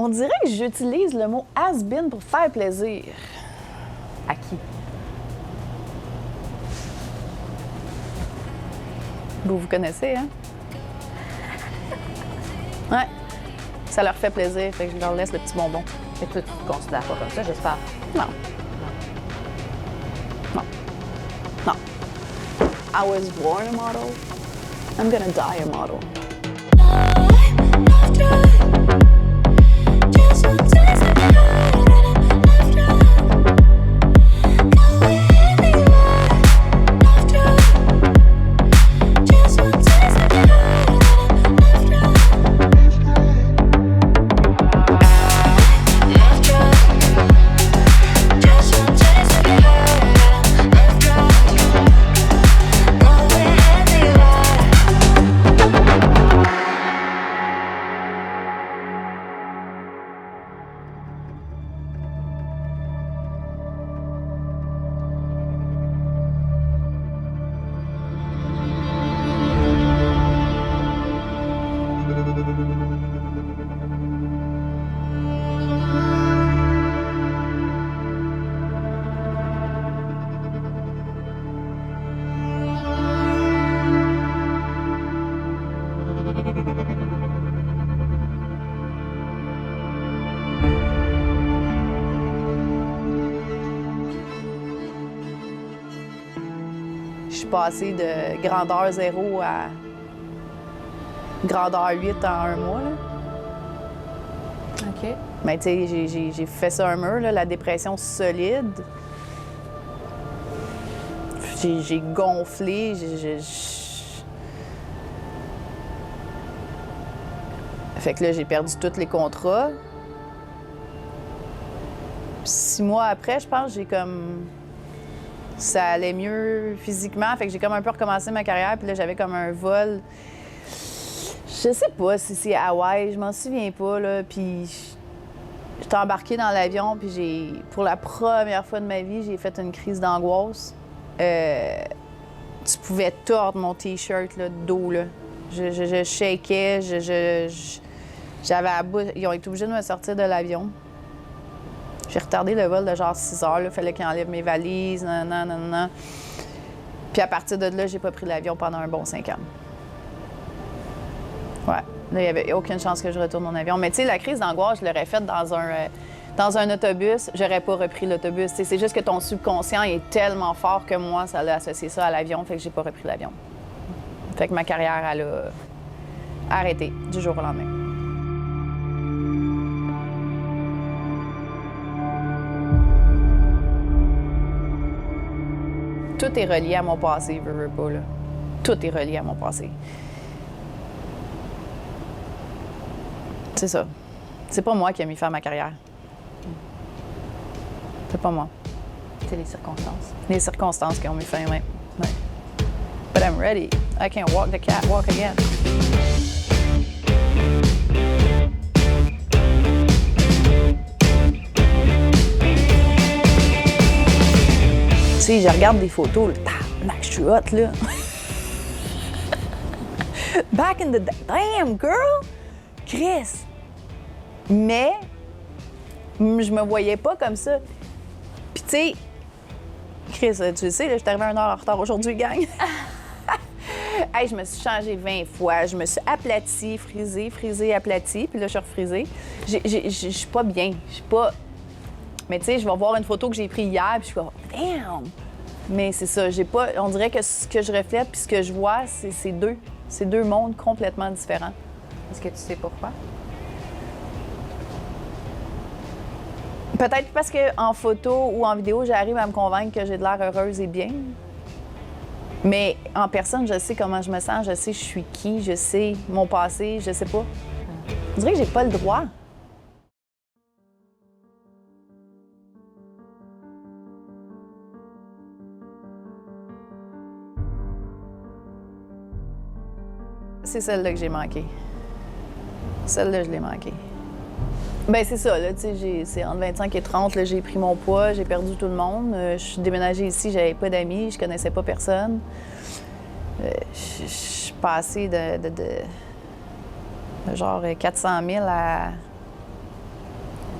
On dirait que j'utilise le mot has-been pour faire plaisir. À qui? Vous connaissez, hein? Ouais. Ça leur fait plaisir, fait que je leur laisse le petit bonbon. Et toi, tu te considères pas comme ça, j'espère? Non. Non. Non. I was born a model. I'm gonna die a model. Je suis passée de grandeur 0 à grandeur 8 en un mois. Là. OK. Mais tu sais, j'ai fait ça un mur, là, la dépression solide. J'ai gonflé, Fait que là, j'ai perdu tous les contrats. 6 mois après, je pense, j'ai comme... Ça allait mieux physiquement, fait que j'ai comme un peu recommencé ma carrière, puis là, j'avais comme un vol. Je sais pas si c'est Hawaï, je m'en souviens pas, là, puis j'étais embarquée dans l'avion, puis pour la première fois de ma vie, j'ai fait une crise d'angoisse. Tu pouvais tordre mon T-shirt de dos, là. Je shakeais, j'avais à bout. Ils ont été obligés de me sortir de l'avion. J'ai retardé le vol de genre 6 heures. Il fallait qu'ils enlèvent mes valises, nanana. Puis à partir de là, j'ai pas pris l'avion pendant un bon 5 ans. Ouais. Là, il n'y avait aucune chance que je retourne en avion. Mais tu sais, la crise d'angoisse, je l'aurais faite dans un autobus. J'aurais pas repris l'autobus. C'est juste que ton subconscient est tellement fort que moi, ça l'a associé ça à l'avion. Fait que j'ai pas repris l'avion. Fait que ma carrière, elle a arrêté du jour au lendemain. Tout est relié à mon passé, veux pas, là. Tout est relié à mon passé. C'est ça. C'est pas moi qui ai mis fin à ma carrière. C'est pas moi. C'est les circonstances. Les circonstances qui ont mis fin, oui. Ouais. But I'm ready. I can walk the catwalk again. Tu sais, je regarde des photos, là, tabarnak, je suis hot, là. Back in the day. Damn, girl! Chris! Mais, je me voyais pas comme ça. Puis, tu sais, Chris, tu le sais, là, je suis arrivée 1 heure en retard aujourd'hui, gang. Hey, je me suis changée 20 fois. Je me suis aplatie, frisée, aplatie. Puis là, je suis refrisée. Je suis pas bien. Je suis pas... Mais tu sais, je vais voir une photo que j'ai prise hier, puis je suis comme, damn! Mais c'est ça, j'ai pas. On dirait que ce que je reflète puis ce que je vois, c'est deux mondes complètement différents. Est-ce que tu sais pourquoi? Peut-être parce qu'en photo ou en vidéo, j'arrive à me convaincre que j'ai de l'air heureuse et bien. Mais en personne, je sais comment je me sens, je sais je suis qui, je sais mon passé, je sais pas. On dirait que j'ai pas le droit. C'est celle-là que j'ai manquée. Celle-là, je l'ai manquée. Bien, c'est ça, là, tu sais, c'est entre 25 et 30, là, j'ai pris mon poids, j'ai perdu tout le monde. Je suis déménagée ici, j'avais pas d'amis, je connaissais pas personne. Je suis passée de genre 400 000 à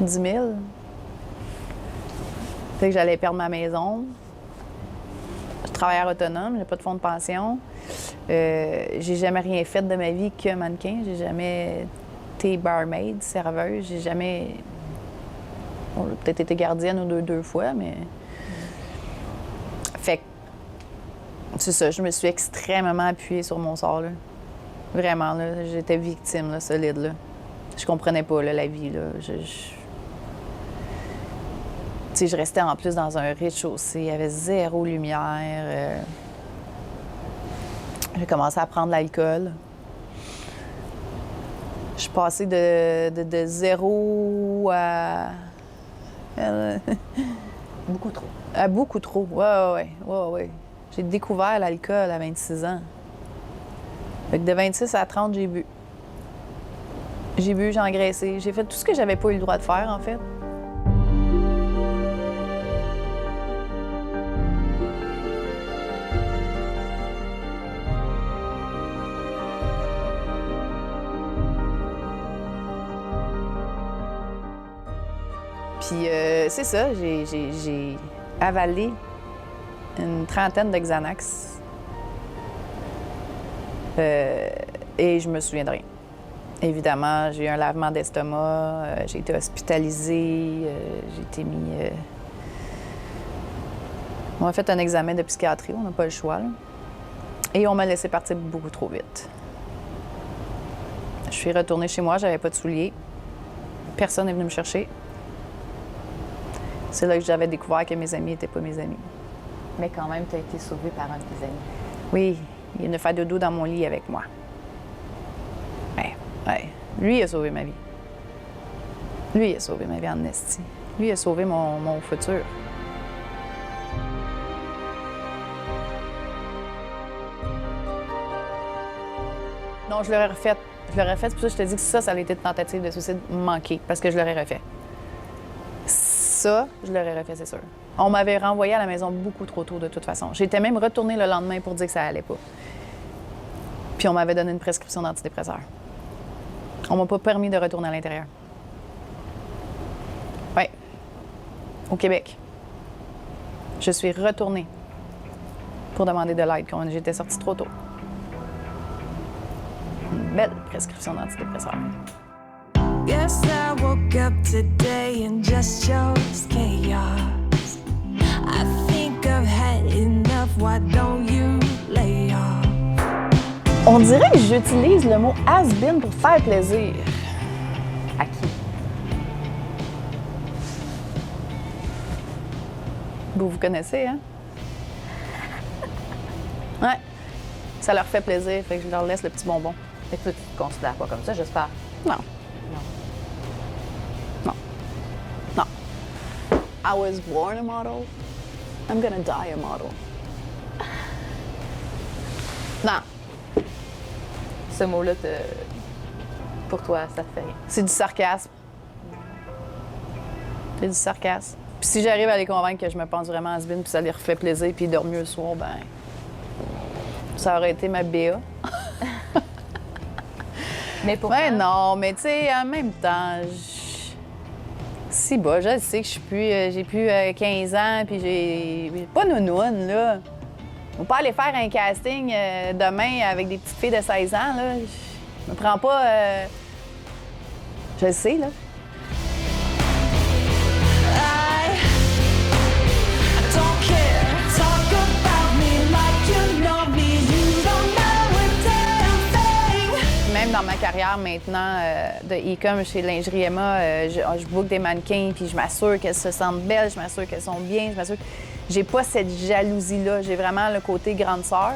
10 000. Fait que j'allais perdre ma maison. Je suis travailleur autonome, j'ai pas de fonds de pension. J'ai jamais rien fait de ma vie que mannequin. J'ai jamais été barmaid, serveuse. J'ai jamais... Bon, j'ai peut-être été gardienne ou deux fois, mais... Fait que c'est ça, je me suis extrêmement appuyée sur mon sort, là. Vraiment, là, j'étais victime, là, solide, là. Je comprenais pas, là, la vie, là. Tu sais, je restais en plus dans un rez-de-chaussée, il y avait zéro lumière. J'ai commencé à prendre l'alcool. Je suis passée de zéro à... Beaucoup trop. À beaucoup trop, ouais. J'ai découvert l'alcool à 26 ans. Fait que de 26 à 30, j'ai bu. J'ai bu, j'ai engraissé. J'ai fait tout ce que j'avais pas eu le droit de faire, en fait. Puis c'est ça, j'ai avalé une trentaine de Xanax. Et je me souviens de rien. Évidemment, j'ai eu un lavement d'estomac, j'ai été hospitalisée, j'ai été mis... On m'a fait un examen de psychiatrie, on n'a pas le choix, là. Et on m'a laissé partir beaucoup trop vite. Je suis retournée chez moi, j'avais pas de souliers. Personne n'est venu me chercher. C'est là que j'avais découvert que mes amis n'étaient pas mes amis. Mais quand même, tu as été sauvée par un de tes amis. Oui, il venait faire dodo dans mon lit avec moi. Ouais. Lui, il a sauvé ma vie. Lui, il a sauvé ma vie en esti. Lui, il a sauvé mon futur. Non, je l'aurais refait. Je l'aurais refait, c'est pour ça que je te dis que ça a été une tentative de suicide manquée, parce que je l'aurais refait. Ça, je l'aurais refait, c'est sûr. On m'avait renvoyé à la maison beaucoup trop tôt, de toute façon. J'étais même retournée le lendemain pour dire que ça allait pas. Puis on m'avait donné une prescription d'antidépresseur. On m'a pas permis de retourner à l'intérieur. Oui. Au Québec. Je suis retournée pour demander de l'aide quand j'étais sortie trop tôt. Une belle prescription d'antidépresseur. Guess I woke up today and just chose chaos. I think I've had enough, why don't you lay off? On dirait que j'utilise le mot has-been pour faire plaisir. À qui? Vous connaissez, hein? Ouais. Ça leur fait plaisir, fait que je leur laisse le petit bonbon. Mais toi, tu te considères pas comme ça, j'espère. Non. I was born a model. I'm gonna die a model. Non. Ce mot-là, pour toi, ça te fait rien. C'est du sarcasme. C'est du sarcasme. Puis si j'arrive à les convaincre que je me pense vraiment has-been puis ça leur fait plaisir puis ils dorment mieux le soir, ben ça aurait été ma BA. Mais pourquoi? Ouais, non, mais tu sais, en même temps, si bas, je sais que je suis plus, j'ai plus 15 ans puis j'ai pas nounoune, là. On peut pas aller faire un casting demain avec des petites filles de 16 ans, là. Je me prends pas... Je le sais, là. I don't care. Talk about me like you know me. You don't know a damn thing. Même dans ma carrière maintenant de e-com chez Lingerie Emma, je book des mannequins puis je m'assure qu'elles se sentent belles, je m'assure qu'elles sont bien, je m'assure... J'ai pas cette jalousie-là. J'ai vraiment le côté grande sœur.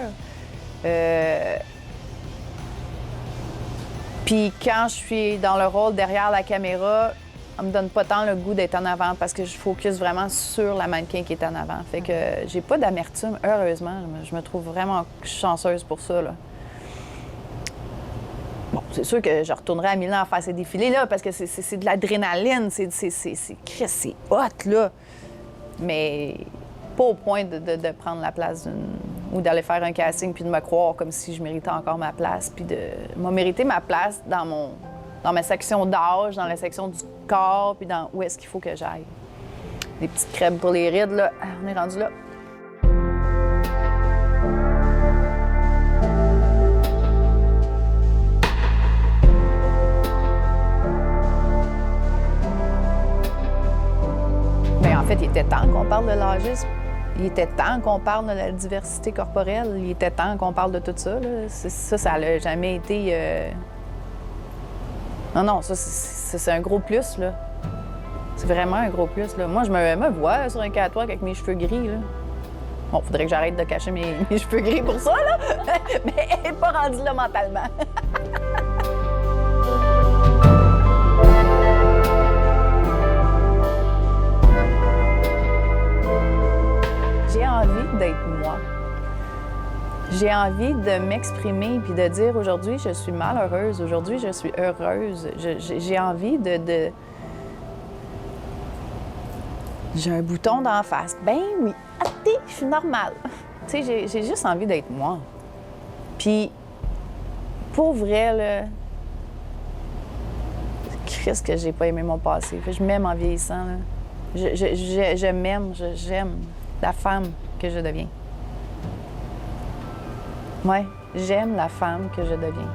Puis quand je suis dans le rôle derrière la caméra, on me donne pas tant le goût d'être en avant parce que je focus vraiment sur la mannequin qui est en avant. Fait que j'ai pas d'amertume, heureusement. Je me trouve vraiment chanceuse pour ça, là. Bon, c'est sûr que je retournerai à Milan à faire ces défilés-là parce que c'est de l'adrénaline, c'est hot, là. Mais pas au point de prendre la place d'une... ou d'aller faire un casting puis de me croire comme si je méritais encore ma place puis de... Moi, mériter ma place dans dans ma section d'âge, dans la section du corps, puis dans où est-ce qu'il faut que j'aille. Des petites crèmes pour les rides, là. Ah, on est rendu là. Bien, en fait, il était temps qu'on parle de l'âgisme. Il était temps qu'on parle de la diversité corporelle. Il était temps qu'on parle de tout ça, là. Ça n'a jamais été... Non, ça, c'est un gros plus, là. C'est vraiment un gros plus, là. Moi, je me vois sur un catwalk avec mes cheveux gris, là. Bon, faudrait que j'arrête de cacher mes cheveux gris pour ça, là. Mais elle n'est pas rendue là mentalement. J'ai envie d'être moi. J'ai envie de m'exprimer puis de dire aujourd'hui, je suis malheureuse, aujourd'hui, je suis heureuse. J'ai envie de... J'ai un bouton d'en face. Ben oui, je suis normale. Tu sais, j'ai juste envie d'être moi. Puis, pour vrai, là, Christ que j'ai pas aimé mon passé. Je m'aime en vieillissant, là. Je m'aime, j'aime la femme que je deviens. Ouais, j'aime la femme que je deviens.